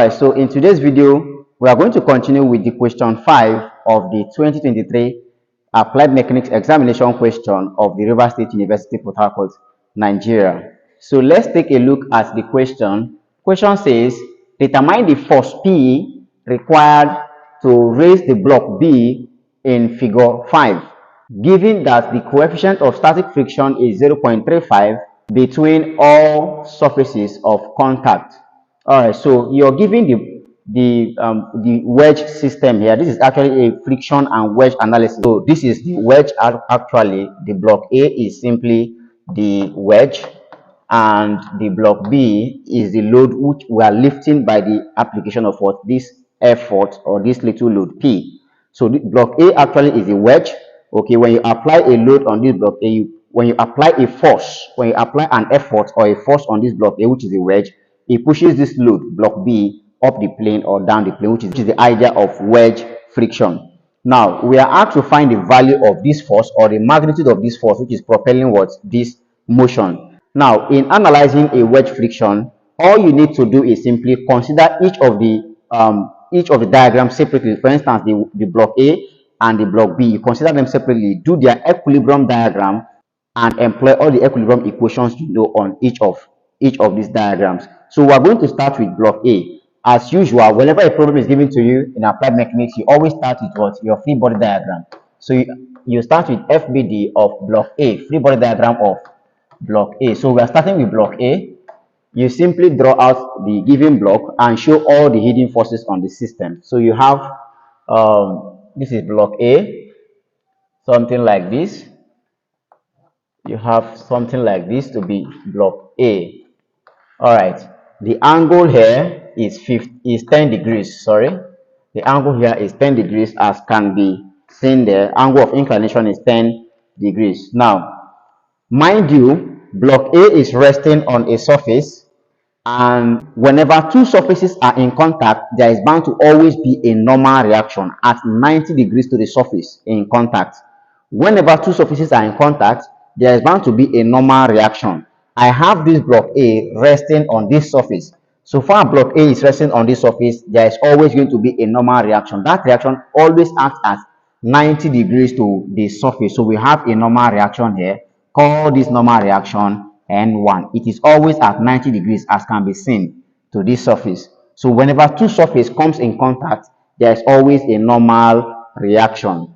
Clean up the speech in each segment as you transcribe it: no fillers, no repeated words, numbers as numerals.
Alright, so in today's video, we are going to continue with the question 5 of the 2023 Applied Mechanics Examination question of the Rivers State University, Port Harcourt, Nigeria. So let's take a look at the question. Question says, determine the force P required to raise the block B in figure 5, given that the coefficient of static friction is 0.35 between all surfaces of contact. All right, so you're giving the wedge system here. This is actually a friction and wedge analysis. So this is the wedge. Actually, the block A is simply the wedge, and the block B is the load which we are lifting by the application of what this effort or this little load P. So the block A actually is a wedge. Okay, when you apply a load on this block A, when you apply a force, when you apply an effort or a force on this block A, which is a wedge, it pushes this load, block B, up the plane or down the plane, which is the idea of wedge friction. Now, we are asked to find the value of this force or the magnitude of this force, which is propelling what? This motion. Now, in analyzing a wedge friction, all you need to do is simply consider each of the diagrams separately. For instance, the block A and the block B, you consider them separately, do their equilibrium diagram, and employ all the equilibrium equations you know on each of these diagrams. So we are going to start with block A. As usual, whenever a problem is given to you in applied mechanics, you always start with what? Your free body diagram. So you start with FBD of block A, free body diagram of block A. So we are starting with block A. You simply draw out the given block and show all the hidden forces on the system. So you have this is block A, something like this. You have something like this to be block A. All right, the angle here is 10 degrees. Sorry, the angle here is 10 degrees, as can be seen there. Angle of inclination is 10 degrees. Now, mind you, block A is resting on a surface, and whenever two surfaces are in contact, there is bound to always be a normal reaction at 90 degrees to the surface in contact. Whenever two surfaces are in contact, there is bound to be a normal reaction. I have this block A resting on this surface. So far block A is resting on this surface, there is always going to be a normal reaction. That reaction always acts at 90 degrees to the surface. So we have a normal reaction here. Call this normal reaction N1. It is always at 90 degrees, as can be seen, to this surface. So whenever two surfaces comes in contact, there is always a normal reaction.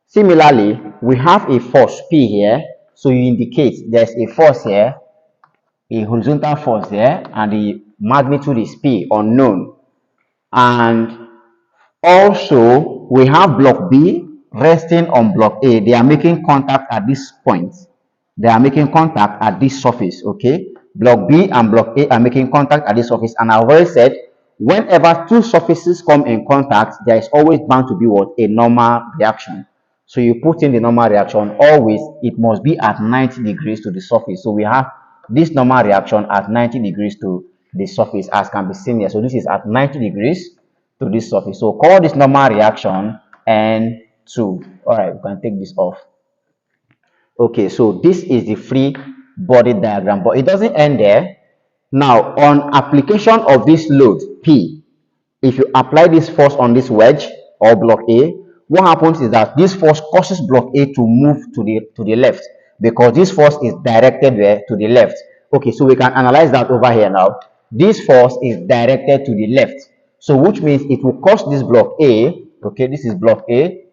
Similarly, we have a force P here. So you indicate there's a force here, a horizontal force here, and the magnitude is P, unknown. And also, we have block B resting on block A. They are making contact at this point. They are making contact at this surface, okay? Block B and block A are making contact at this surface. And I've already said, whenever two surfaces come in contact, there is always bound to be what? A normal reaction. So you put in the normal reaction, always it must be at 90 degrees to the surface. So we have this normal reaction at 90 degrees to the surface, as can be seen here. So this is at 90 degrees to this surface. So call this normal reaction N2. All right, we can take this off. Okay, so this is the free body diagram, but it doesn't end there. Now, on application of this load P, if you apply this force on this wedge or block A, what happens is that this force causes block A to move to the left, because this force is directed there to the left. Okay, so we can analyze that over here now. This force is directed to the left, so which means it will cause this block A, okay, this is block A,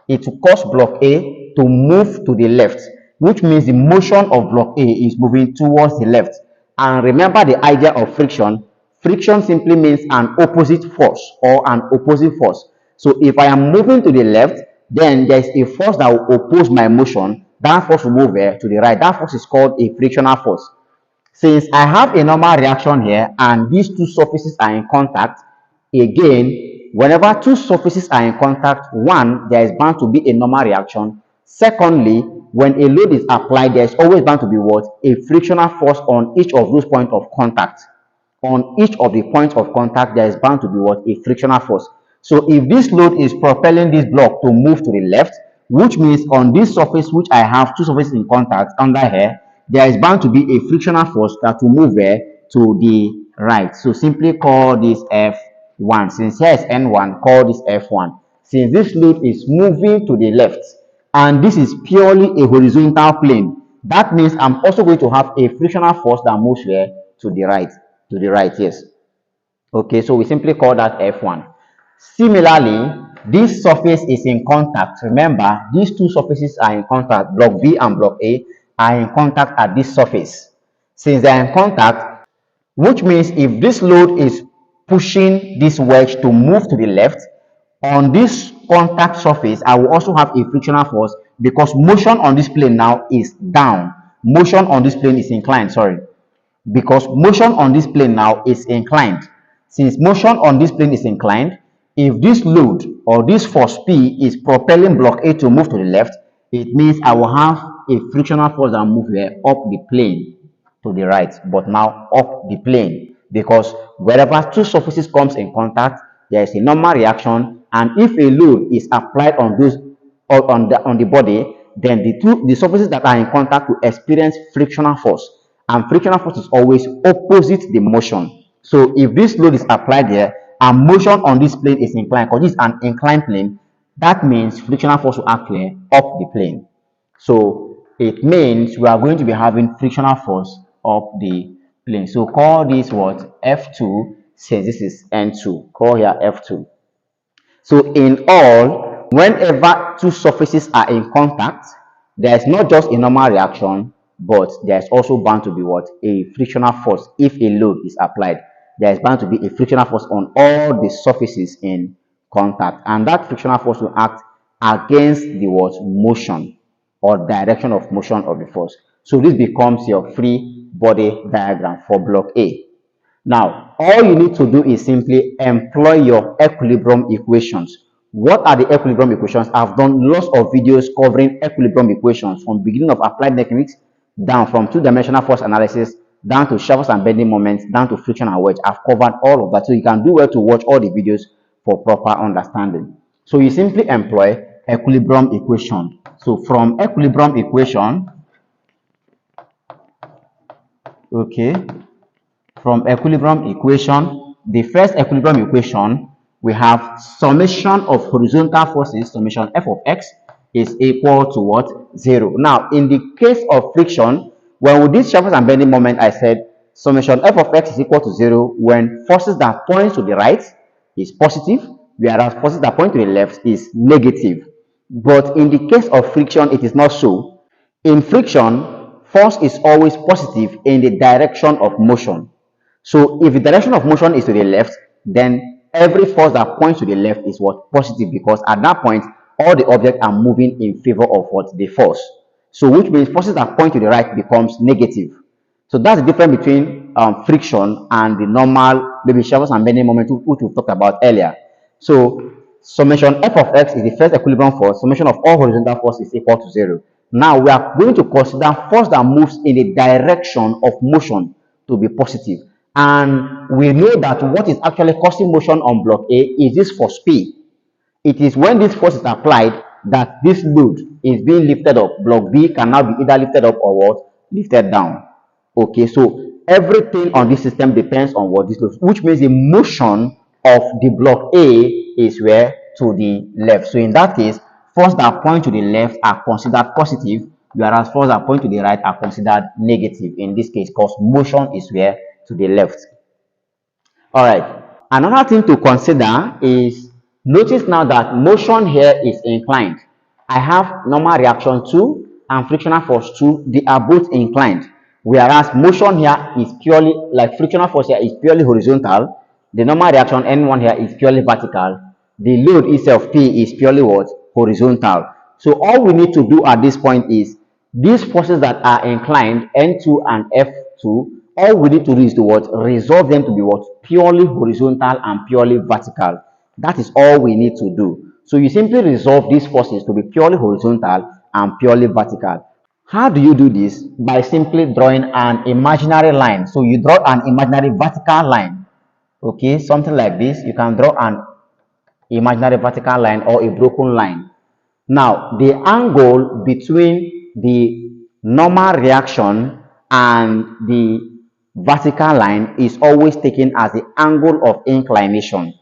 it will cause block A to move to the left, which means the motion of block A is moving towards the left. And remember the idea of friction. Friction simply means an opposite force or an opposing force. So if I am moving to the left, then there is a force that will oppose my motion. That force will move to the right. That force is called a frictional force. Since I have a normal reaction here and these two surfaces are in contact, again, whenever two surfaces are in contact, one, there is bound to be a normal reaction. Secondly, when a load is applied, there is always bound to be what? A frictional force on each of those points of contact. On each of the points of contact, there is bound to be what? A frictional force. So if this load is propelling this block to move to the left, which means on this surface, which I have two surfaces in contact under here, there is bound to be a frictional force that will move there to the right. So simply call this F F1. Since here is N1, call this F1. Since this load is moving to the left and this is purely a horizontal plane, that means I'm also going to have a frictional force that moves here to the right. To the right, yes. Okay, so we simply call that F1. Similarly, this surface is in contact. Remember, these two surfaces are in contact. Block B and block A are in contact at this surface. Since they are in contact, which means if this load is pushing this wedge to move to the left, on this contact surface, I will also have a frictional force because motion on this plane now is down. Motion on this plane is inclined, sorry. Because motion on this plane now is inclined. Since motion on this plane is inclined, if this load or this force P is propelling block A to move to the left, it means I will have a frictional force that move here up the plane to the right, but now up the plane, because wherever two surfaces comes in contact, there is a normal reaction, and if a load is applied on those or on the body, then the surfaces that are in contact will experience frictional force, and frictional force is always opposite the motion. So if this load is applied here and motion on this plane is inclined, because this is an inclined plane, that means frictional force will act here up the plane. So it means we are going to be having frictional force up the plane. So call this what? F2, since this is N2. Call here F2. So in all, whenever two surfaces are in contact, there is not just a normal reaction, but there is also bound to be what? A frictional force. If a load is applied, there is bound to be a frictional force on all the surfaces in contact, and that frictional force will act against the what? Motion or direction of motion of the force. So this becomes your free body diagram for block A. Now, all you need to do is simply employ your equilibrium equations. What are the equilibrium equations? I've done lots of videos covering equilibrium equations from beginning of applied mechanics down, from two-dimensional force analysis down to shovels and bending moments, down to friction and wedge. I've covered all of that, so you can do well to watch all the videos for proper understanding. So you simply employ equilibrium equation. So from equilibrium equation, okay, from equilibrium equation, the first equilibrium equation, we have summation of horizontal forces, summation f of x is equal to what? 0. Now, in the case of friction, when we did shovels and bending moment, I said summation f of x is equal to 0 when forces that point to the right is positive, whereas forces that point to the left is negative. But in the case of friction, it is not so. In friction, force is always positive in the direction of motion. So if the direction of motion is to the left, then every force that points to the left is what? Positive, because at that point, all the objects are moving in favor of what? The force. So which means forces that point to the right becomes negative. So that's the difference between friction and the normal, maybe shovels and bending moment, which we talked about earlier. So summation f of x is the first equilibrium force. Summation of all horizontal force is equal to 0. Now we are going to consider force that moves in the direction of motion to be positive. And we know that what is actually causing motion on block A is this force P. It is when this force is applied that this load is being lifted up. Block B can now be either lifted up or what? Lifted down. Okay, so everything on this system depends on what this load, which means the motion of the block A is where? To the left. So in that case, force that point to the left are considered positive, whereas force that point to the right are considered negative in this case, because motion is where? To the left. All right. Another thing to consider is, notice now that motion here is inclined. I have normal reaction 2 and frictional force 2. They are both inclined. Whereas motion here is purely, like frictional force here is purely horizontal. The normal reaction N1 here is purely vertical. The load itself P is purely what? Horizontal. So all we need to do at this point is, these forces that are inclined, N2 and F2, all we need to do is to what? Resolve them to be what? Purely horizontal and purely vertical. That is all we need to do. So you simply resolve these forces to be purely horizontal and purely vertical. How do you do this? By simply drawing an imaginary line. So you draw an imaginary vertical line. Okay, something like this. You can draw an imaginary vertical line or a broken line. Now, the angle between the normal reaction and the vertical line is always taken as the angle of inclination.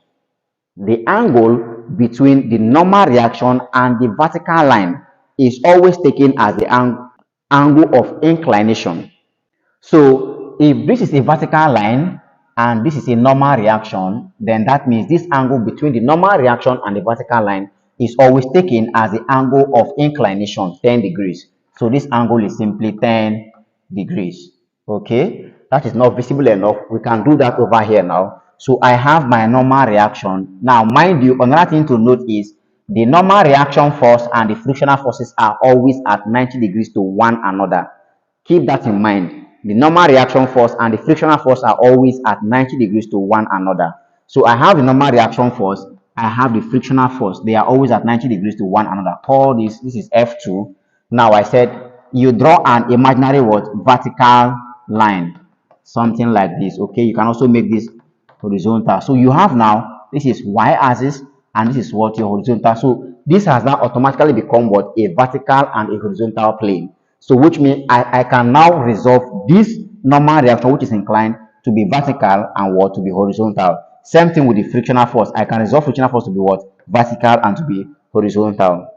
the angle between the normal reaction and the vertical line is always taken as the angle of inclination. So if this is a vertical line and this is a normal reaction, then that means this angle between the normal reaction and the vertical line is always taken as the angle of inclination, 10 degrees. So this angle is simply 10 degrees. Okay, that is not visible enough. We can do that over here now. So I have my normal reaction. Now, mind you, another thing to note is the normal reaction force and the frictional forces are always at 90 degrees to one another. Keep that in mind. The normal reaction force and the frictional force are always at 90 degrees to one another. So I have the normal reaction force, I have the frictional force. They are always at 90 degrees to one another. Call this is F2. Now I said you draw an imaginary what? Vertical line. Something like this. Okay, you can also make this horizontal. So you have now, this is y-axis and this is what your horizontal. So this has now automatically become what? A vertical and a horizontal plane. So which means I can now resolve this normal reaction which is inclined to be vertical and what? To be horizontal. Same thing with the frictional force. I can resolve frictional force to be what? Vertical and to be horizontal.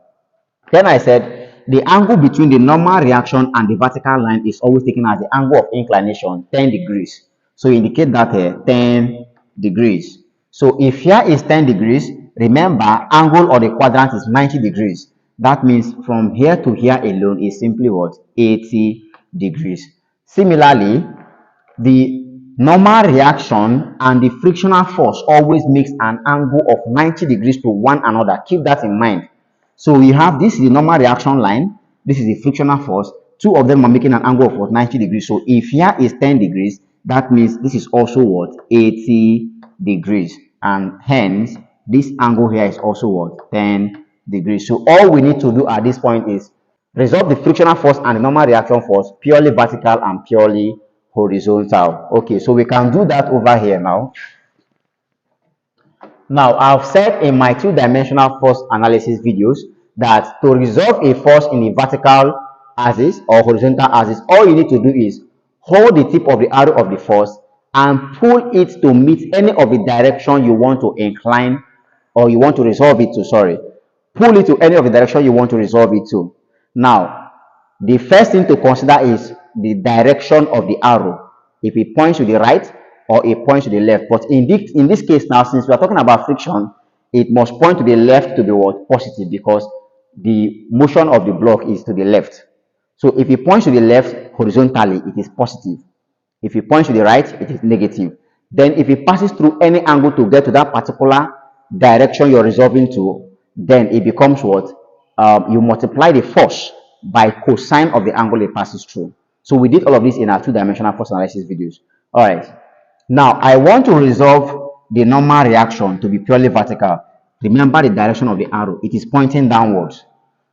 Then I said the angle between the normal reaction and the vertical line is always taken as the angle of inclination, 10 degrees. So indicate that here, 10 degrees. So if here is 10 degrees, remember angle of the quadrant is 90 degrees. That means from here to here alone is simply what? 80 degrees. Similarly, the normal reaction and the frictional force always makes an angle of 90 degrees to one another. Keep that in mind. So we have this is the normal reaction line, this is the frictional force. Two of them are making an angle of what? 90 degrees. So if here is 10 degrees, that means this is also what? 80 degrees. And hence, this angle here is also what? 10 degrees. So all we need to do at this point is resolve the frictional force and the normal reaction force purely vertical and purely horizontal. Okay, so we can do that over here now. Now, I've said in my two-dimensional force analysis videos that to resolve a force in a vertical axis or horizontal axis, all you need to do is hold the tip of the arrow of the force and pull it to meet any of the direction you want to incline or you want to resolve it to, sorry. Pull it to any of the direction you want to resolve it to. Now, the first thing to consider is the direction of the arrow. If it points to the right or it points to the left. But in this case now, since we are talking about friction, it must point to the left to be what? Positive, because the motion of the block is to the left. So if it points to the left horizontally, it is positive. If it points to the right, it is negative. Then if it passes through any angle to get to that particular direction you're resolving to, then it becomes what? You multiply the force by cosine of the angle it passes through. So we did all of this in our two-dimensional force analysis videos. All right. Now, I want to resolve the normal reaction to be purely vertical. Remember the direction of the arrow. It is pointing downwards.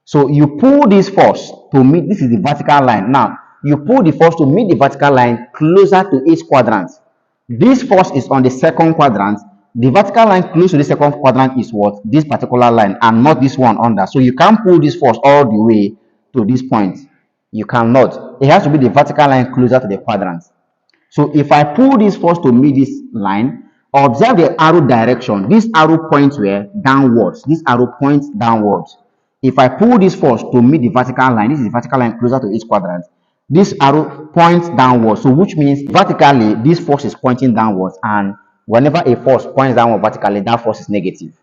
So you pull this force to meet, this is the vertical line. Now, you pull the force to meet the vertical line closer to each quadrant. This force is on the second quadrant. The vertical line close to the second quadrant is what? This particular line and not this one under. So you can't pull this force all the way to this point. You cannot. It has to be the vertical line closer to the quadrant. So if I pull this force to meet this line, observe the arrow direction. This arrow points where? Downwards. This arrow points downwards. If I pull this force to meet the vertical line, this is the vertical line closer to each quadrant. This arrow points downwards. So which means vertically, this force is pointing downwards. And whenever a force points downward vertically, that force is negative.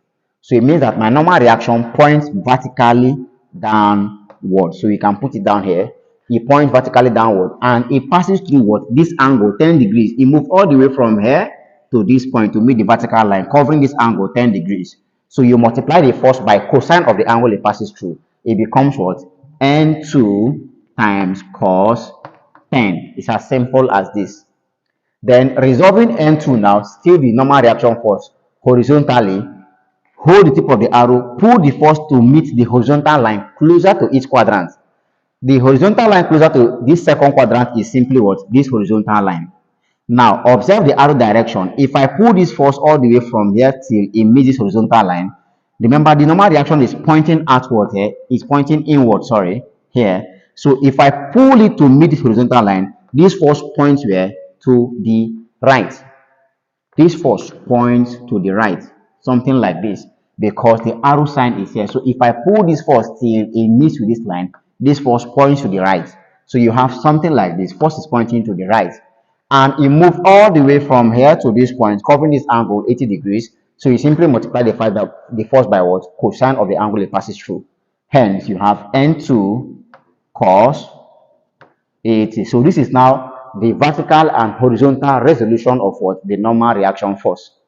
So it means that my normal reaction points vertically downward. So you can put it down here. It points vertically downward and it passes through what? This angle, 10 degrees. It moves all the way from here to this point to meet the vertical line, covering this angle, 10 degrees. So you multiply the force by cosine of the angle it passes through. It becomes what? N2 times cos 10. It's as simple as this. Then resolving N2 now, still the normal reaction force horizontally. Hold the tip of the arrow, pull the force to meet the horizontal line closer to each quadrant. The horizontal line closer to this second quadrant is simply what? This horizontal line. Now, observe the arrow direction. If I pull this force all the way from here till it meets this horizontal line, remember the normal reaction is pointing outward here. It's pointing inward, sorry, here. So if I pull it to meet this horizontal line, this force points where? To the right. This force points to the right. something like this, because the arrow sign is here. So if I pull this force till it meets with this line, this force points to the right. So you have something like this. Force is pointing to the right. And it moves all the way from here to this point, covering this angle 80 degrees. So you simply multiply the force by what? Cosine of the angle it passes through. Hence, you have N2 cos 80. So this is now the vertical and horizontal resolution of what? The normal reaction force.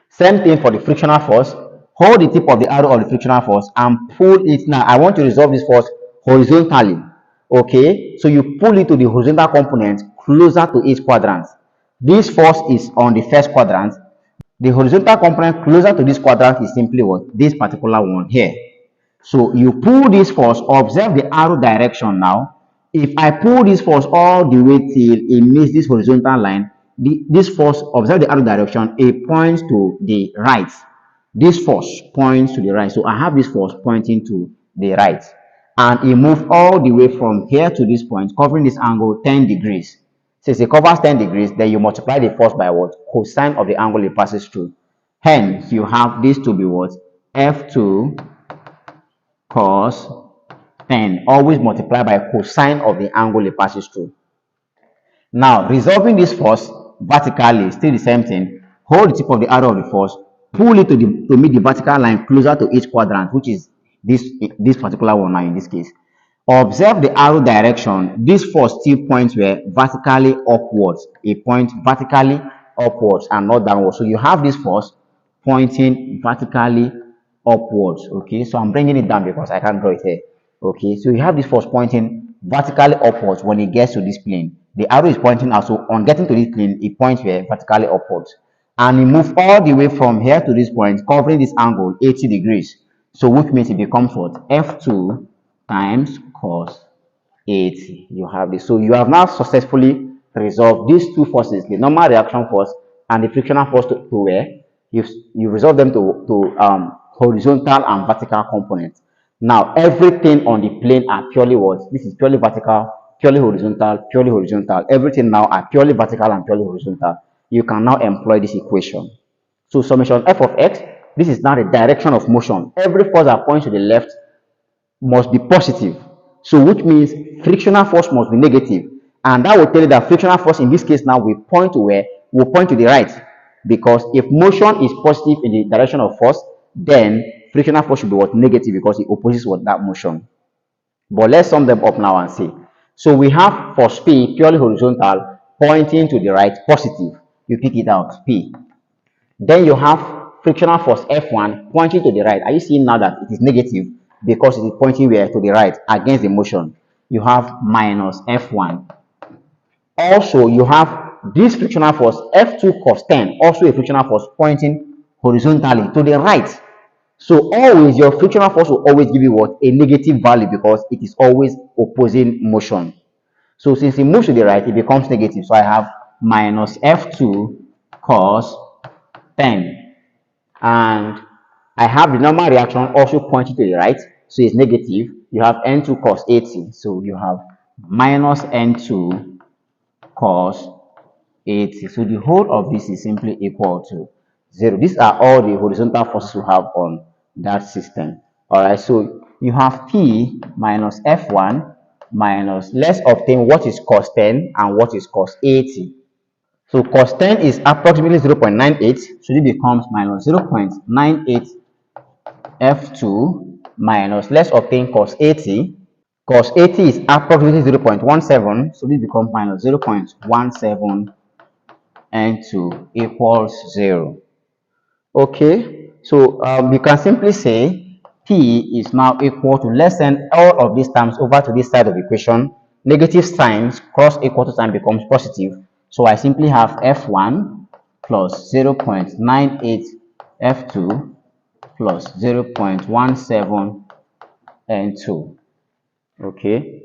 Same thing for the frictional force. Hold the tip of the arrow of the frictional force and pull it. Now, I want to resolve this force horizontally. Okay, so you pull it to the horizontal component closer to each quadrant. This force is on the first quadrant. The horizontal component closer to this quadrant is simply what? This particular one here. So you pull this force, observe the arrow direction now. If I pull this force all the way till it meets this horizontal line, this force, observe the arrow direction, it points to the right. This force points to the right. So I have this force pointing to the right. And it moves all the way from here to this point, covering this angle 10 degrees. Since it covers 10 degrees, then you multiply the force by what? Cosine of the angle it passes through. Hence, you have this to be what? F2 cos 10, always multiply by cosine of the angle it passes through. Now, resolving this force vertically, still the same thing. Hold the tip of the arrow of the force, pull it to meet the vertical line closer to each quadrant, which is this particular one now in this case. Observe the arrow direction. This force still points where? Vertically upwards. It points vertically upwards and not downwards. So you have this force pointing vertically upwards. Okay, so I'm bringing it down because I can't draw it here. Okay, so you have this force pointing vertically upwards when it gets to this plane. The arrow is pointing out, so on getting to this plane, it points where? Vertically upwards. And it moves all the way from here to this point, covering this angle 80 degrees. So which means it becomes what? F2 times cos 80. You have this. So you have now successfully resolved these two forces, the normal reaction force and the frictional force to where? You resolve them to horizontal and vertical components. Now everything on the plane are purely what? This is purely vertical, purely horizontal, purely horizontal. Everything now are purely vertical and purely horizontal. You can now employ this equation. So summation f of x, this is now the direction of motion. Every force that points to the left must be positive. So which means frictional force must be negative. And that will tell you that frictional force in this case now will point to where? Will point to the right. Because if motion is positive in the direction of force, then frictional force should be what? Negative, because it opposes what? That motion. But let's sum them up now and see. So we have force P, purely horizontal, pointing to the right, positive. You pick it out, P. Then you have frictional force F1 pointing to the right. Are you seeing now that it is negative because it is pointing where? To the right, against the motion. You have minus F1. Also, you have this frictional force F2 cos 10, also a frictional force pointing horizontally to the right. So always your frictional force will always give you what? A negative value, because it is always opposing motion. So since it moves to the right, it becomes negative. So I have minus F2 cos 10. And I have the normal reaction also pointing to the right. So it's negative. You have N2 cos 80. So you have minus N2 cos 80. So the whole of this is simply equal to 0. These are all the horizontal forces we have on that system. Alright, so you have P minus F1 minus, let's obtain what is cos 10 and what is cos 80. So cos 10 is approximately 0.98, so it becomes minus 0.98 F2 minus, let's obtain cos 80. Cos 80 is approximately 0.17, so this becomes minus 0.17 N2 equals 0. Okay, so you can simply say P is now equal to, let's send all of these terms over to this side of the equation. Negative signs cross equal to sign becomes positive. So I simply have F1 plus 0.98 F2 plus 0.17 N2. Okay,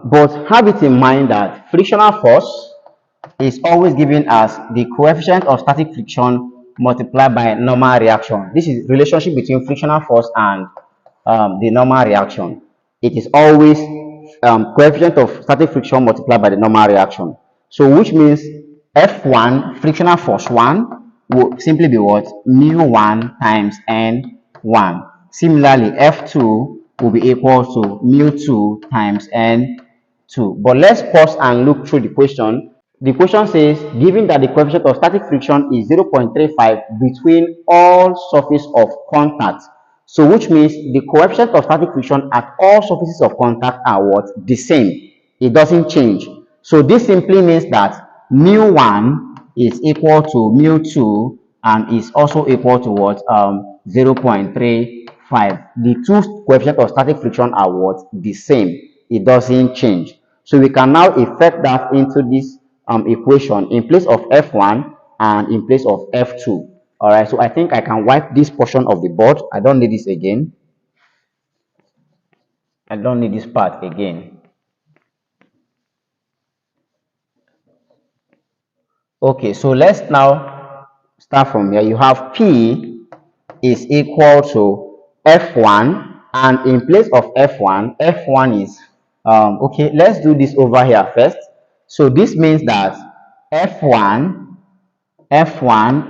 but have it in mind that frictional force is always given as the coefficient of static friction multiplied by normal reaction. This is relationship between frictional force and the normal reaction. It is always coefficient of static friction multiplied by the normal reaction. So which means F1 frictional force 1 will simply be what? Mu1 times n1. Similarly, F2 will be equal to mu2 times n2. But let's pause and look through the question. The question says, given that the coefficient of static friction is 0.35 between all surfaces of contact. So which means the coefficient of static friction at all surfaces of contact are what? The same. It doesn't change. So this simply means that mu1 is equal to mu2 and is also equal to what? 0.35. The two coefficients of static friction are what? The same. It doesn't change. So we can now effect that into this equation in place of F1 and in place of F2. All right, so I think I can wipe this portion of the board. I don't need this again. I don't need this part again. Okay, so let's now start from here. You have P is equal to F1, and in place of F1, F1 is, okay, let's do this over here first. So this means that F1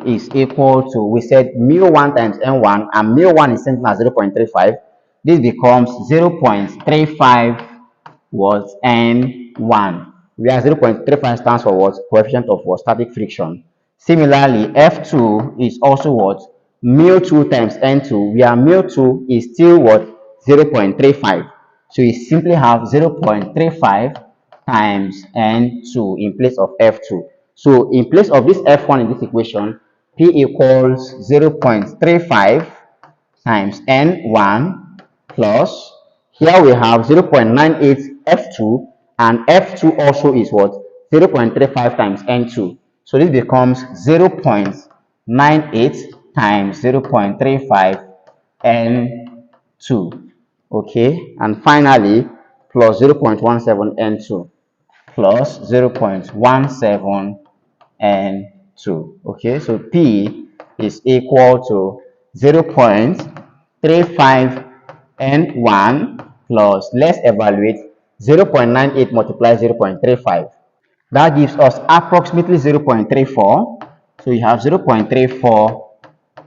is equal to, we said mu1 times n1, and mu1 is something as 0.35. This becomes 0.35 was n1, where 0.35 stands for what? Coefficient of what? Static friction. Similarly, F2 is also what? Mu2 times n2, where mu2 is still what? 0.35. So you simply have 0.35 times n2 in place of F2. So in place of this F1 in this equation, P equals 0.35 times n1 plus, here we have 0.98 F2, and F2 also is what? 0.35 times n2. So this becomes 0.98 times 0.35 n2. Okay, and finally plus 0.17 n2 plus 0.17 n2. Okay, so P is equal to 0.35 n1 plus, let's evaluate, 0.98 multiplied 0.35. That gives us approximately 0.34. So you have 0.34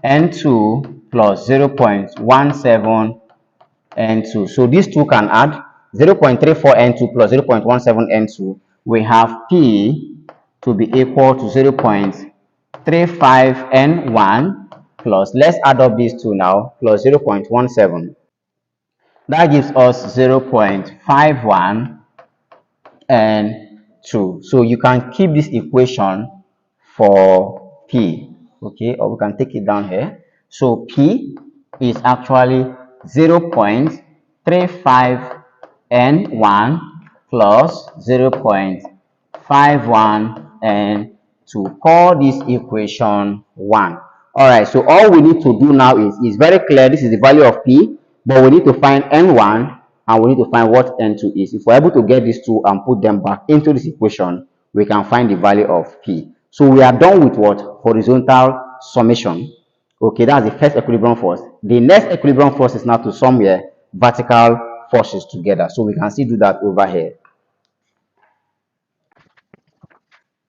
n2 plus 0.17 n2. So these two can add 0.34 n2 plus 0.17 n2. We have P to be equal to 0.35 n1 plus, let's add up these two now, plus 0.17. That gives us 0.51 and 2. So you can keep this equation for P, okay, or we can take it down here. So P is actually 0.35 n1 plus 0.51 n2. Call this equation 1. All right, so all we need to do now is very clear. This is the value of P, but we need to find n1 and we need to find what n2 is. If we're able to get these two and put them back into this equation, we can find the value of P. So we are done with what? Horizontal summation. Okay, that's the first equilibrium force. The next equilibrium force is now to sum here vertical forces together. So we can still do that over here.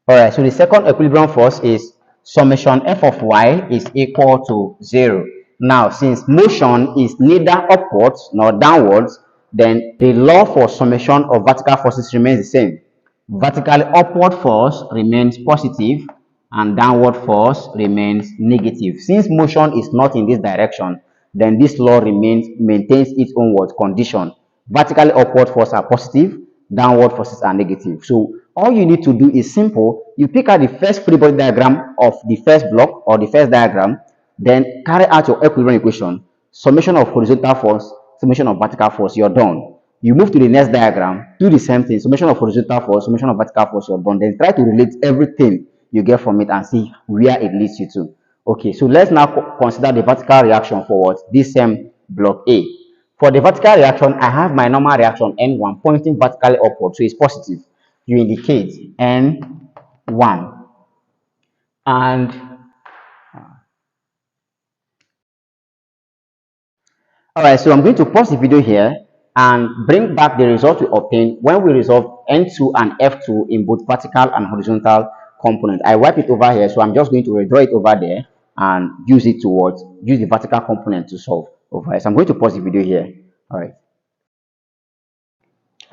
All right, so the second equilibrium force is summation F of y is equal to 0. Now, since motion is neither upwards nor downwards, then the law for summation of vertical forces remains the same. Vertically upward force remains positive and downward force remains negative. Since motion is not in this direction, then this law maintains its own condition. Vertically upward forces are positive, downward forces are negative. So all you need to do is simple. You pick out the first free body diagram of the first block or the first diagram, then carry out your equilibrium equation, summation of horizontal force, summation of vertical force, you're done. You move to the next diagram, do the same thing, summation of horizontal force, summation of vertical force, you're done. Then try to relate everything you get from it and see where it leads you to. Okay, so let's now consider the vertical reaction for what? This same block A. For the vertical reaction, I have my normal reaction N1 pointing vertically upward, so it's positive. You indicate N1. And all right, so I'm going to pause the video here and bring back the result we obtained when we resolved N2 and F2 in both vertical and horizontal component. I wipe it over here, so I'm just going to redraw it over there and use it towards use the vertical component to solve over here. So I'm going to pause the video here.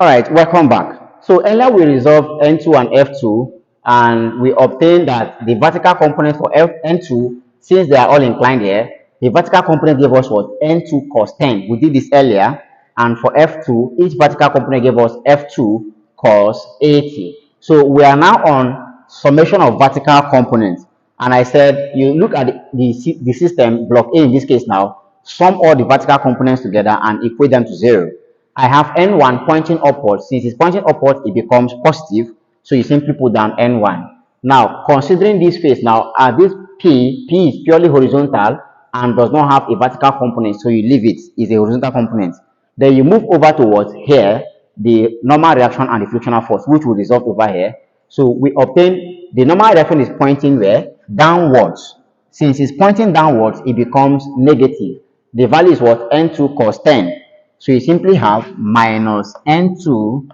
All right, welcome back. So earlier we resolved N2 and F2, and we obtained that the vertical component for N2, since they are all inclined here, the vertical component gave us what? N2 cos 10. We did this earlier, and for F2, each vertical component gave us F2 cos 80. So we are now on summation of vertical components, and I said you look at the system, block A in this case now, sum all the vertical components together and equate them to 0. I have N1 pointing upwards. Since it's pointing upwards, it becomes positive. So you simply put down N1. Now, considering this face now, this P is purely horizontal and does not have a vertical component. So you leave it. It's a horizontal component. Then you move over towards here, the normal reaction and the frictional force, which will result over here. So we obtain the normal reaction is pointing where? Downwards. Since it's pointing downwards, it becomes negative. The value is what? N2 cos 10. So you simply have minus N2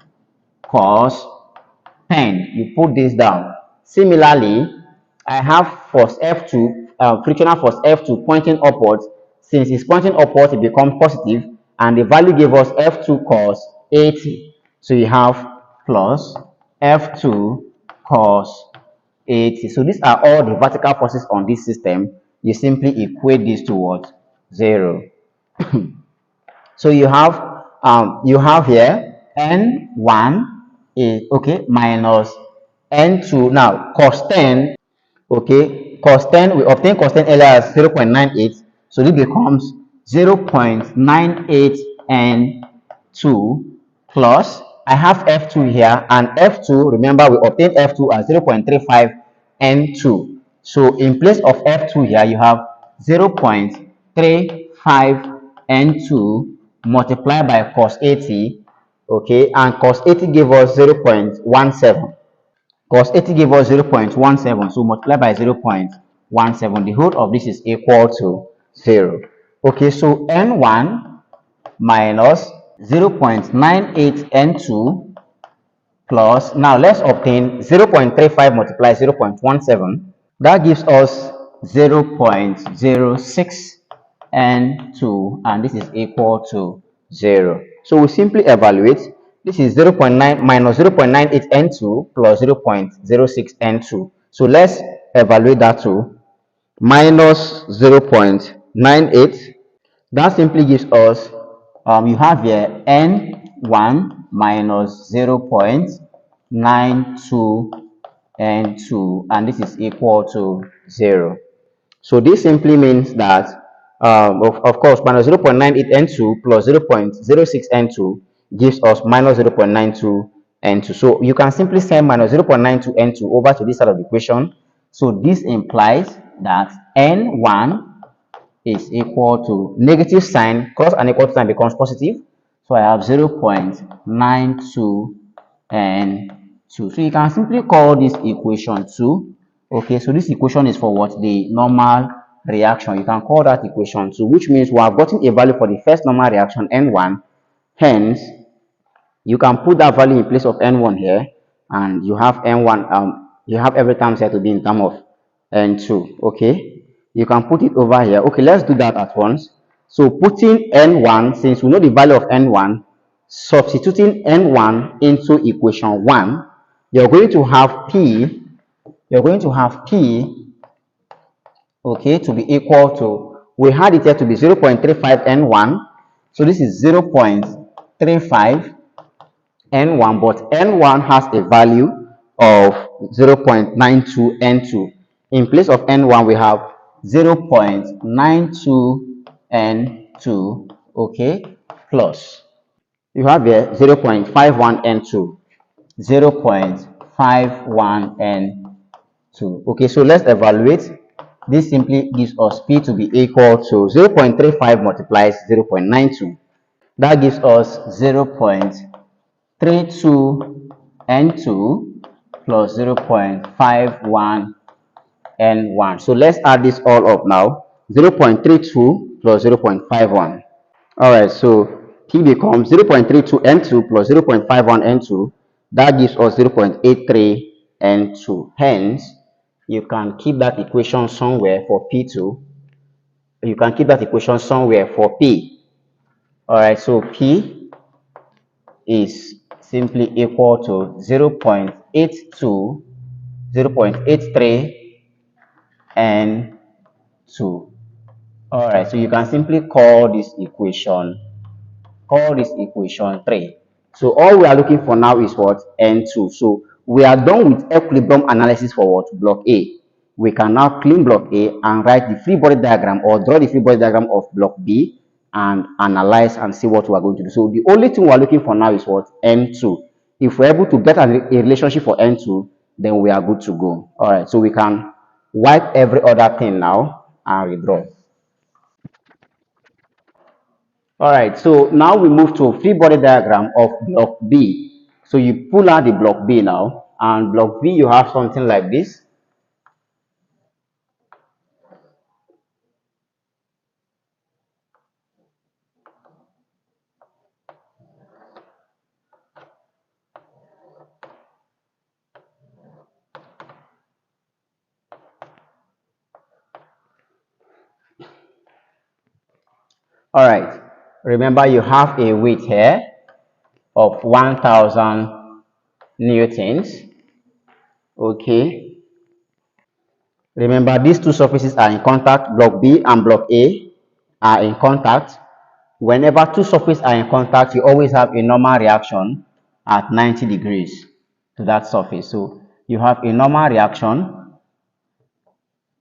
cos 10. You put this down. Similarly, I have force F2, frictional force F2 pointing upwards. Since it's pointing upwards, it becomes positive, and the value gave us F2 cos 80. So you have plus F2 cos 80. So these are all the vertical forces on this system. You simply equate this towards 0. So you have here N1 is okay minus N2. Now cos 10, okay, cos 10, we obtain cos 10 earlier as 0.98. So this becomes 0.98 N2 plus I have F2 here, and F2, remember we obtained F2 as 0.35 N2. So in place of F2 here, you have 0.35 N2 multiplied by cos 80, okay, and cos 80 gave us 0.17. Cos 80 gave us 0.17, so multiply by 0.17. The whole of this is equal to 0. Okay, so N1 minus 0.98 N2 plus, now let's obtain 0.35 multiply 0.17. That gives us 0.06 N2, and this is equal to 0. So we simply evaluate. This is 0.9 minus 0.98 N2 plus 0.06 N2. So let's evaluate that too. Minus 0.98. That simply gives us, you have here N1 minus 0.92 N2, and this is equal to 0. So this simply means that, of course, minus 0.98 N2 plus 0.06 N2 gives us minus 0.92 N2. So you can simply send minus 0.92 N2 over to this side of the equation. So this implies that N1 is equal to negative sign, cross and equal to sign becomes positive. So I have 0.92 N2. So you can simply call this equation 2. Okay, so this equation is for what? The normal reaction. You can call that equation 2, which means we have gotten a value for the first normal reaction, N1. Hence, you can put that value in place of N1 here, and you have N1, you have every time set to be in terms of N2. Okay, you can put it over here. Okay, let's do that at once. So putting N1, since we know the value of N1, substituting N1 into equation 1, you're going to have P, okay, to be equal to, we had it here to be 0.35 N1. So this is 0.35 N1, but N1 has a value of 0.92 N2. In place of N1, we have 0.92 N2, okay, plus. You have here 0.51 N2, 0.51 N2. Okay, so let's evaluate. This simply gives us P to be equal to 0.35 multiplies 0.92. That gives us 0.32 N2 plus 0.51 N1. So let's add this all up now. 0.32 plus 0.51. Alright, so P becomes 0.32 N2 plus 0.51 N2. That gives us 0.83 N2. Hence, you can keep that equation somewhere for P2. You can keep that equation somewhere for P. All right, so P is simply equal to 0.82, 0.83 N2. All right, so you can simply call this equation 3. So all we are looking for now is what? N2. So we are done with equilibrium analysis for what? Block A. We can now clean block A and write the free body diagram or draw the free body diagram of block B and analyze and see what we are going to do. So the only thing we are looking for now is what? N2. If we're able to get a relationship for N2, then we are good to go. All right, so we can wipe every other thing now and redraw. All right, so now we move to free body diagram of block B. So you pull out the block B now, and block B you have something like this. All right, remember you have a weight here of 1000 newtons. Okay, remember these two surfaces are in contact, block B and block A are in contact. Whenever two surfaces are in contact, you always have a normal reaction at 90 degrees to that surface. So you have a normal reaction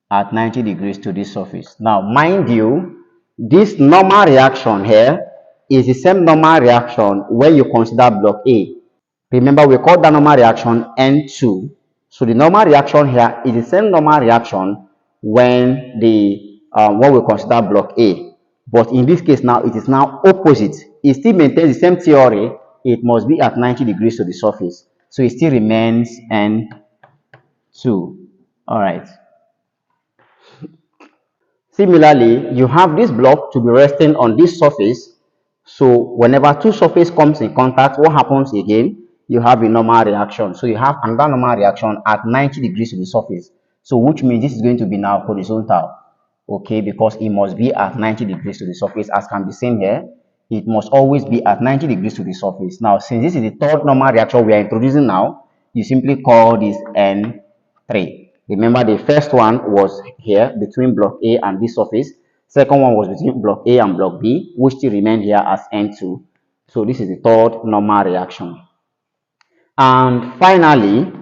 at 90 degrees to this surface. Now, mind you, this normal reaction here is the same normal reaction when you consider block A. Remember, we call that normal reaction N2. So the normal reaction here is the same normal reaction when we consider block A. But in this case now, it is now opposite. It still maintains the same theory. It must be at 90 degrees to the surface. So it still remains N2. All right. Similarly, you have this block to be resting on this surface. So whenever two surfaces comes in contact, what happens again? You have a normal reaction. So you have another normal reaction at 90 degrees to the surface. So which means this is going to be now horizontal. Okay, because it must be at 90 degrees to the surface, as can be seen here. It must always be at 90 degrees to the surface. Now, since this is the third normal reaction we are introducing now, you simply call this N3. Remember, the first one was here between block A and this surface. Second one was between block A and block B, which still remain here as N2. So this is the third normal reaction. And finally,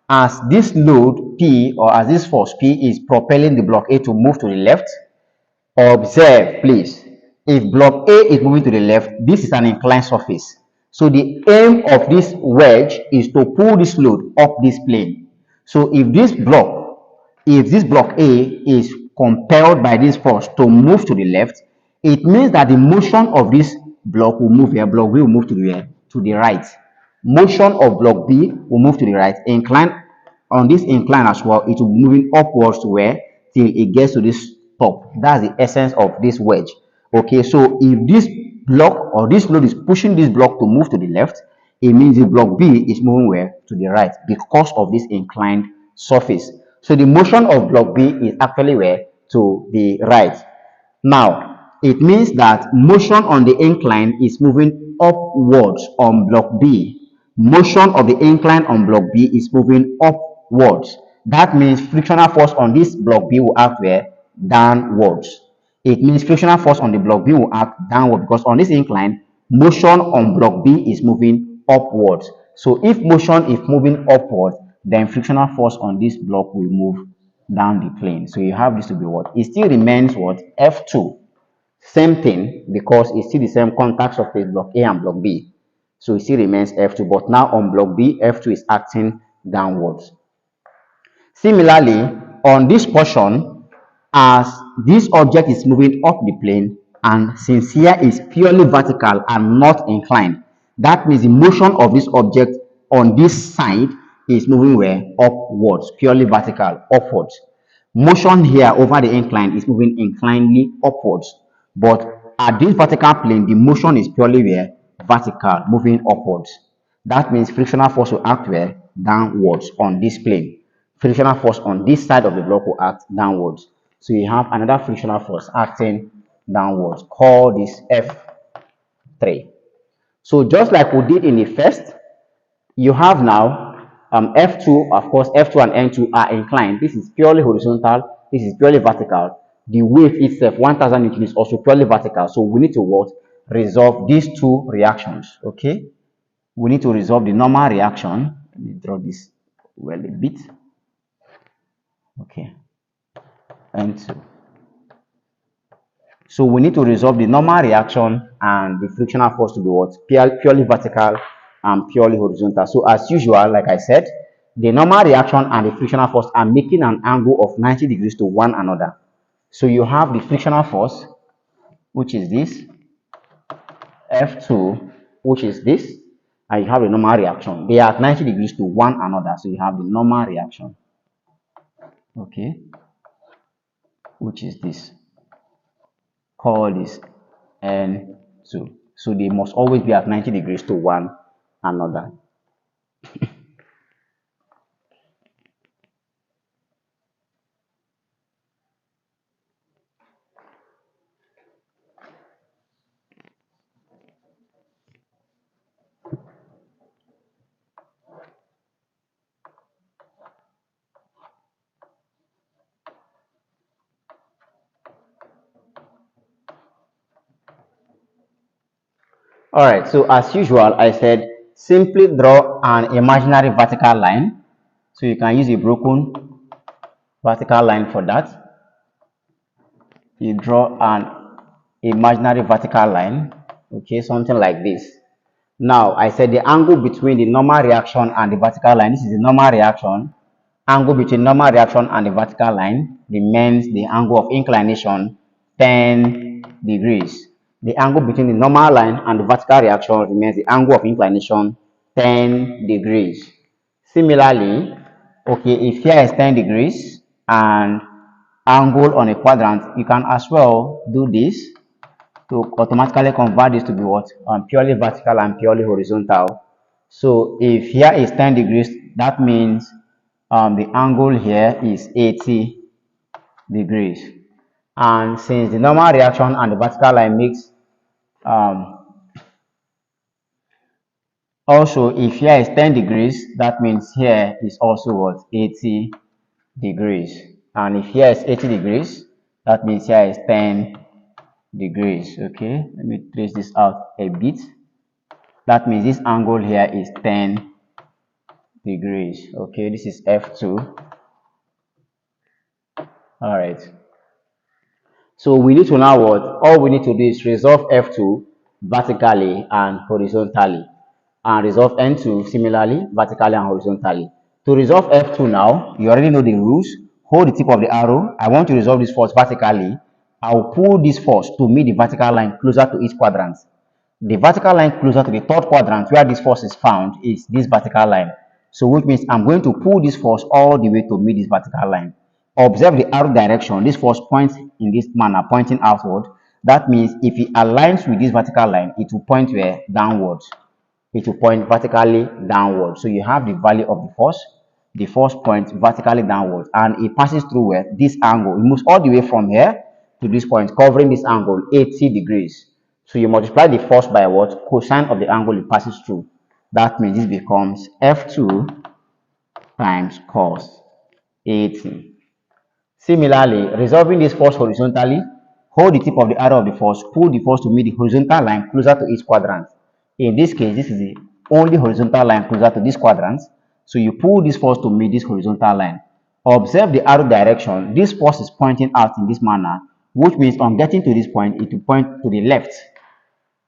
as this load P, or as this force P is propelling the block A to move to the left, observe please, if block A is moving to the left, this is an inclined surface. So the aim of this wedge is to pull this load up this plane. So if this block A is compelled by this force to move to the left, it means that the motion of this block will move here. Block B will move to the right. Motion of block B will move to the right. Incline on this incline as well, it will be moving upwards to where till it gets to this top. That's the essence of this wedge. Okay, so if this block or this load is pushing this block to move to the left, it means the block B is moving where? To the right, because of this inclined surface. So the motion of block B is actually where? To the right. Now, it means that motion on the incline is moving upwards on block B. Motion of the incline on block B is moving upwards. That means frictional force on this block B will act where? Downwards. It means frictional force on the block B will act downward, because on this incline, motion on block B is moving upwards. So if motion is moving upwards, then frictional force on this block will move down the plane. So you have this to be what? It still remains what? F2. Same thing, because it's still the same contact surface, block A and block B. So it still remains F2, but now on block B, F2 is acting downwards. Similarly, on this portion, as this object is moving up the plane, and since here is purely vertical and not inclined, that means the motion of this object on this side is moving where? Upwards, purely vertical, upwards. Motion here over the incline is moving inclinedly upwards, but at this vertical plane, the motion is purely where? Vertical, moving upwards. That means frictional force will act where? Downwards on this plane. Frictional force on this side of the block will act downwards. So you have another frictional force acting downwards. Call this F3. So just like we did in the first, you have now F2, of course, F2 and N2 are inclined. This is purely horizontal. This is purely vertical. The wave itself, 1000 Newton, is also purely vertical. So we need to what? Resolve these two reactions. Okay. We need to resolve the normal reaction. Let me draw this well a bit. Okay. N2. So we need to resolve the normal reaction and the frictional force to be what? Purely vertical and purely horizontal. So as usual, like I said, the normal reaction and the frictional force are making an angle of 90 degrees to one another. So you have the frictional force, which is this, F2, which is this, and you have the normal reaction. They are at 90 degrees to one another. So you have the normal reaction, okay, which is this. Call this N2. So they must always be at 90 degrees to one another. All right, so as usual, I said simply draw an imaginary vertical line. So you can use a broken vertical line for that. You draw an imaginary vertical line, okay, something like this. Now, I said the angle between the normal reaction and the vertical line, this is the normal reaction. Angle between normal reaction and the vertical line remains the angle of inclination 10 degrees. The angle between the normal line and the vertical reaction remains the angle of inclination 10 degrees. Similarly, okay, if here is 10 degrees and angle on a quadrant, you can as well do this to automatically convert this to be what? Purely vertical and purely horizontal. So if here is 10 degrees, that means the angle here is 80 degrees. And since the normal reaction and the vertical line makes also, if here is 10 degrees, that means here is also what? 80 degrees. And if here is 80 degrees, that means here is 10 degrees. Okay, let me trace this out a bit. That means this angle here is 10 degrees. Okay, this is F2. All right. So we need to now what? All we need to do is resolve F2 vertically and horizontally, and resolve N2 similarly vertically and horizontally. To resolve F2 now, you already know the rules. Hold the tip of the arrow. I want to resolve this force vertically. I will pull this force to meet the vertical line closer to each quadrant. The vertical line closer to the third quadrant where this force is found is this vertical line. So which means I'm going to pull this force all the way to meet this vertical line. Observe the arrow direction. This force points in this manner, pointing outward. That means if it aligns with this vertical line, it will point where? Downwards. It will point vertically downward. So you have the value of the force. The force points vertically downwards, and it passes through where? This angle. It moves all the way from here to this point, covering this angle 80 degrees. So you multiply the force by what? Cosine of the angle it passes through. That means this becomes F2 times cos 80. Similarly, resolving this force horizontally, hold the tip of the arrow of the force, pull the force to meet the horizontal line closer to each quadrant. In this case, this is the only horizontal line closer to this quadrant. So you pull this force to meet this horizontal line. Observe the arrow direction. This force is pointing out in this manner, which means on getting to this point, it will point to the left.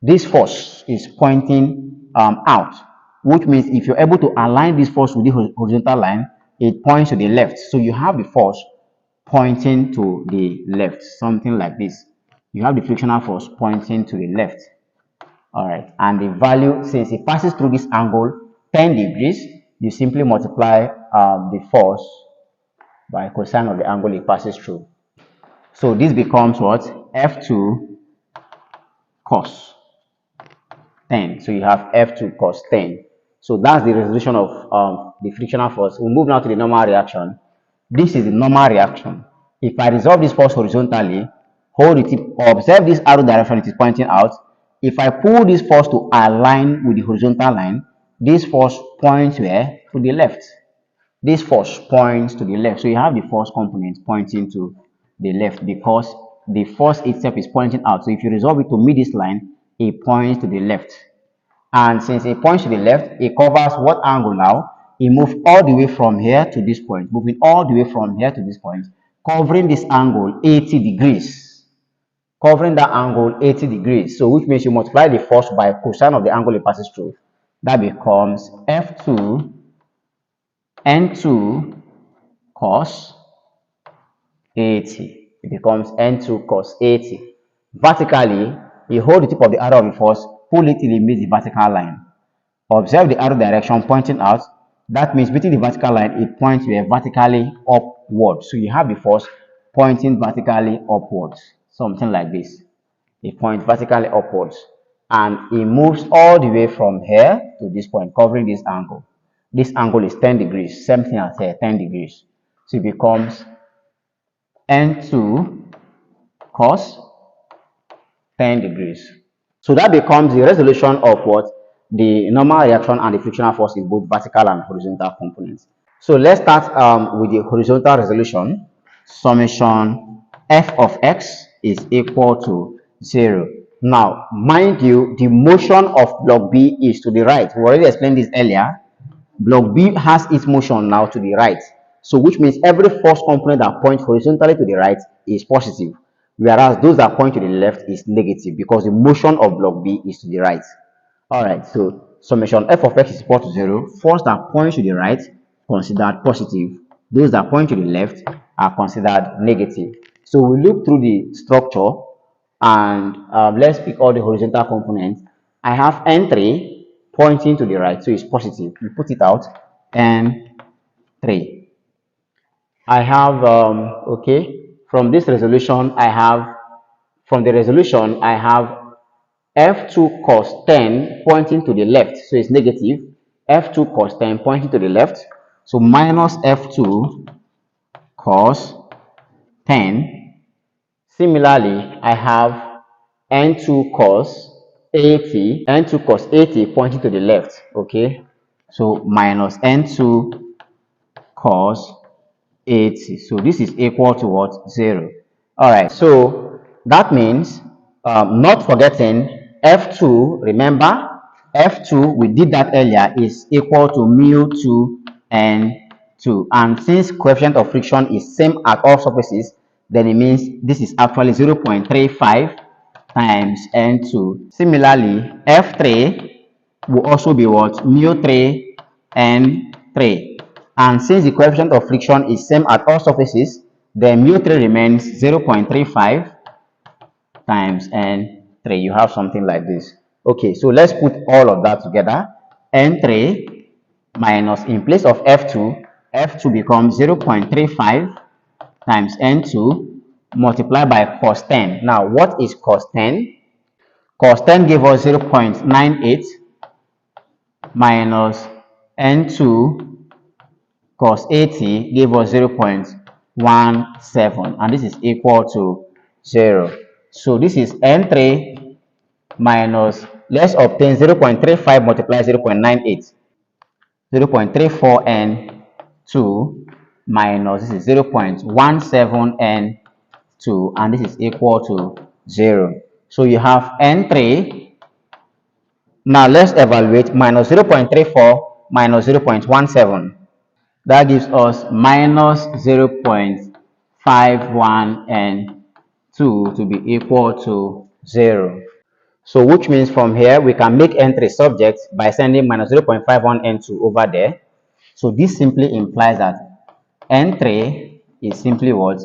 This force is pointing out, which means if you're able to align this force with the horizontal line, it points to the left. So you have the force pointing to the left, something like this. You have the frictional force pointing to the left. All right, and the value, since it passes through this angle 10 degrees, you simply multiply the force by cosine of the angle it passes through. So this becomes what? F2 cos 10. So you have F2 cos 10. So that's the resolution of the frictional force. We'll move now to the normal reaction. This is the normal reaction. If I resolve this force horizontally, hold the tip, observe this arrow direction it is pointing out. If I pull this force to align with the horizontal line, this force points where? To the left. This force points to the left. So you have the force component pointing to the left because the force itself is pointing out. So if you resolve it to meet this line, it points to the left. And since it points to the left, it covers what angle now? It moves all the way from here to this point, moving all the way from here to this point, covering this angle 80 degrees. Covering that angle 80 degrees. So which means you multiply the force by cosine of the angle it passes through. That becomes F2 N2 cos 80. It becomes N2 cos 80. Vertically, you hold the tip of the arrow of the force, pull it till it meets the vertical line. Observe the arrow direction pointing out. That means between the vertical line, it points vertically upward. So you have the force pointing vertically upwards. Something like this. It points vertically upwards. And it moves all the way from here to this point, covering this angle. This angle is 10 degrees. Same thing as here, 10 degrees. So it becomes N2 cos 10 degrees. So that becomes the resolution of what? The normal reaction and the frictional force in both vertical and horizontal components. So let's start with the horizontal resolution. Summation f of x is equal to 0. Now, mind you, the motion of block B is to the right. We already explained this earlier. Block B has its motion now to the right. So which means every force component that points horizontally to the right is positive, whereas those that point to the left is negative because the motion of block B is to the right. All right, so summation f of x is equal to 0. Force that points to the right considered positive. Those that point to the left are considered negative. So we look through the structure and let's pick all the horizontal components. I have N3 pointing to the right, so it's positive. We put it out, N3. I have, okay, from this resolution, from the resolution, I have F2 cos 10 pointing to the left, so it's negative. F2 cos 10 pointing to the left, so minus F2 cos 10. Similarly, I have N2 cos 80, N2 cos 80 pointing to the left, okay? So minus N2 cos 80. So this is equal to what? 0. All right, so that means not forgetting F2, remember, F2, we did that earlier, is equal to mu2 and 2. And since coefficient of friction is same at all surfaces, then it means this is actually 0.35 times N2. Similarly, F3 will also be what? Mu3 and 3. And since the coefficient of friction is same at all surfaces, then mu3 remains 0.35 times N3. You have something like this. Okay, so let's put all of that together. N3 minus, in place of F2, F2 becomes 0.35 times N2 multiplied by cos 10. Now, what is cos 10? Cos 10 gave us 0.98 minus N2 cos 80 gave us 0.17, and this is equal to 0. So this is N3 minus, let's obtain 0.35 multiplied 0.98. 0.34 N2 minus, this is 0.17 N2, and this is equal to 0. So you have N3. Now let's evaluate minus 0.34 minus 0.17. That gives us minus 0.51 and 2 to be equal to 0. So which means from here we can make N3 subject by sending minus 0.51 N2 over there. So this simply implies that N3 is simply what?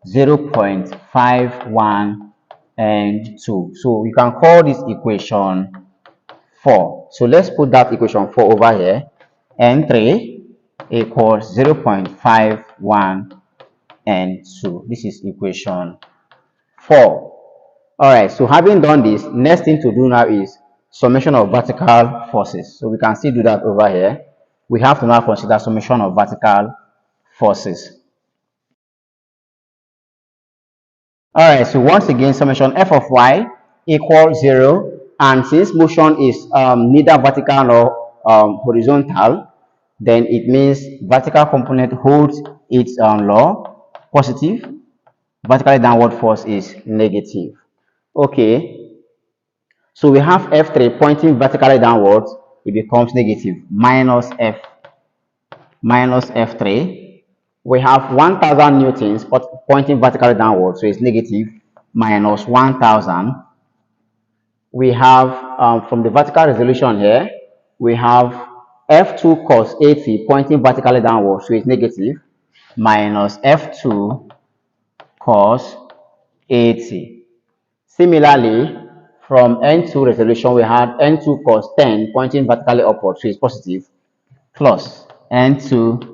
0.51 N2. So you can call this equation 4. So let's put that equation 4 over here. N3 equals 0.51 N2. This is equation 4. All right, so having done this, next thing to do now is summation of vertical forces. So we can still do that over here. We have to now consider summation of vertical forces. All right, so once again, summation f of y equals 0. And since motion is neither vertical nor horizontal, then it means vertical component holds its law positive, vertically downward force is negative. Okay, so we have F3 pointing vertically downwards, it becomes negative, minus F3. We have 1000 newtons pointing vertically downwards, so it's negative, minus 1000. We have, from the vertical resolution here, we have F2 cos 80 pointing vertically downwards, so it's negative, minus F2 cos 80. Similarly, from N2 resolution, we had N2 cos 10 pointing vertically upward, so it's positive, plus N2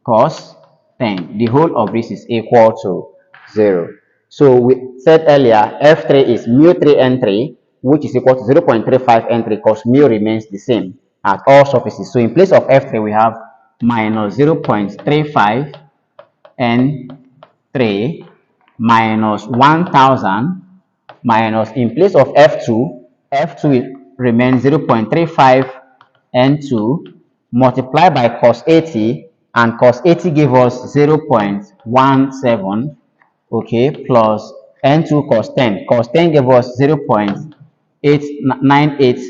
cos 10. The whole of this is equal to 0. So we said earlier, F3 is mu3N3, which is equal to 0.35 N3 because mu remains the same at all surfaces. So in place of F3, we have minus 0.35 N3 minus 1000 minus, in place of F2 remains 0.35 N2 multiplied by cos 80, and cos 80 gave us 0.17, okay, plus N2 cos 10. Cos 10 gave us 0.898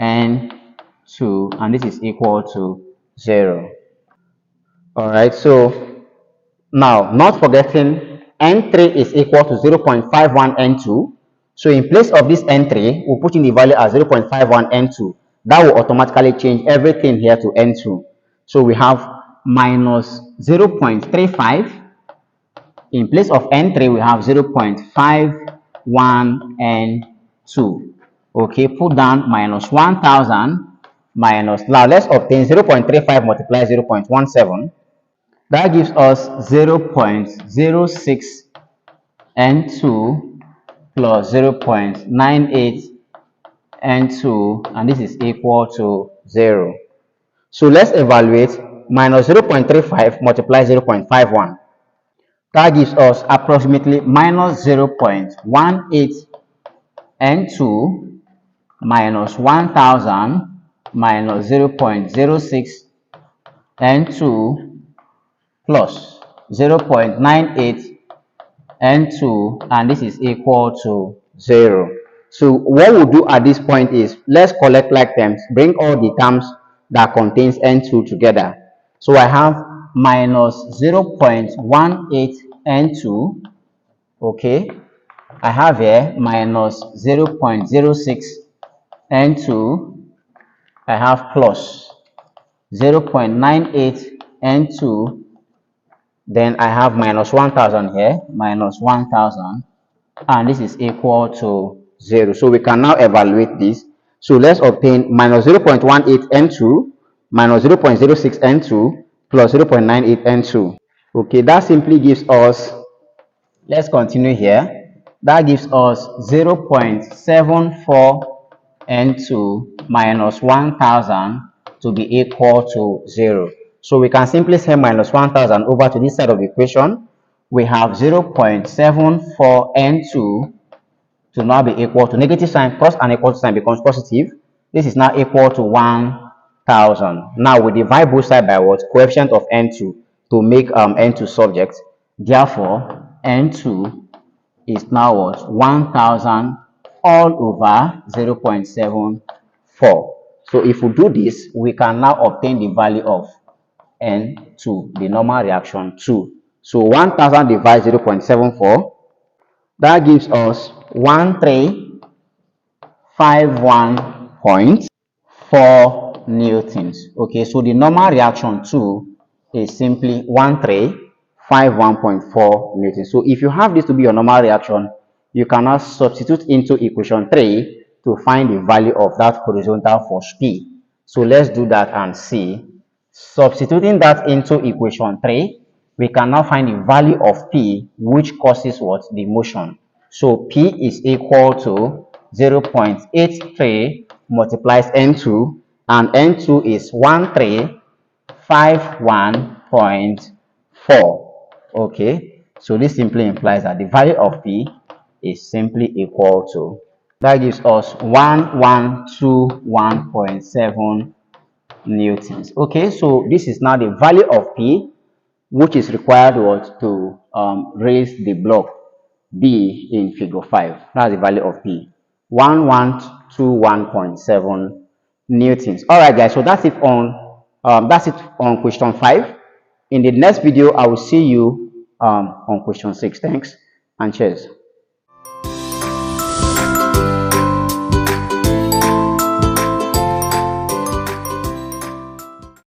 N2, and this is equal to 0. All right, so now, not forgetting, N3 is equal to 0.51 N2. So in place of this N3, we'll put in the value as 0.51 N2. That will automatically change everything here to N2. So we have minus 0.35. In place of N3, we have 0.51 N2. Okay, put down minus 1000 minus, now let's obtain 0.35 multiply 0.17. That gives us 0.06 N2 plus 0.98 N2, and this is equal to 0. So let's evaluate. Minus 0.35 multiply 0.51. That gives us approximately minus 0.18 N2 minus 1000 minus 0.06 N2 plus 0.98 N2, and this is equal to 0. So what we'll do at this point is, let's collect like terms, bring all the terms that contains N2 together. So I have minus 0.18 N2, okay, I have here minus 0.06 N2, I have plus 0.98 N2, then I have minus 1000 here, minus 1000, and this is equal to 0. So we can now evaluate this. So let's obtain minus 0.18 N2 minus 0.06 N2 plus 0.98 N2. Okay, that simply gives us, let's continue here. That gives us 0.74 N2 minus 1000 to be equal to 0. So we can simply say minus 1000 over to this side of the equation. We have 0.74 N2 to now be equal to negative sign, plus an equal to sign becomes positive. This is now equal to 1000. Now we divide both sides by what? Coefficient of N2 to make N2 subject. Therefore, N2 is now what? 1000 all over 0.74. So if we do this, we can now obtain the value of N2, the normal reaction 2. So 1000 divided 0.74, that gives us 1351.4 newtons. Okay, so the normal reaction 2 is simply 1351.4 newtons. So if you have this to be your normal reaction, you can now substitute into equation 3 to find the value of that horizontal force P. So let's do that and see. Substituting that into equation 3, we can now find the value of P, which causes what? The motion. So P is equal to 0.83 multiplies N2, and N2 is 1351.4. Okay, so this simply implies that the value of P is simply equal to, that gives us 1121.7 newtons. Okay, so this is now the value of P, which is required to raise the block B in figure 5. That's the value of P, 1121.7 newtons. All right, guys, so that's it on question 5. In the next video, I will see you on question 6. Thanks and cheers.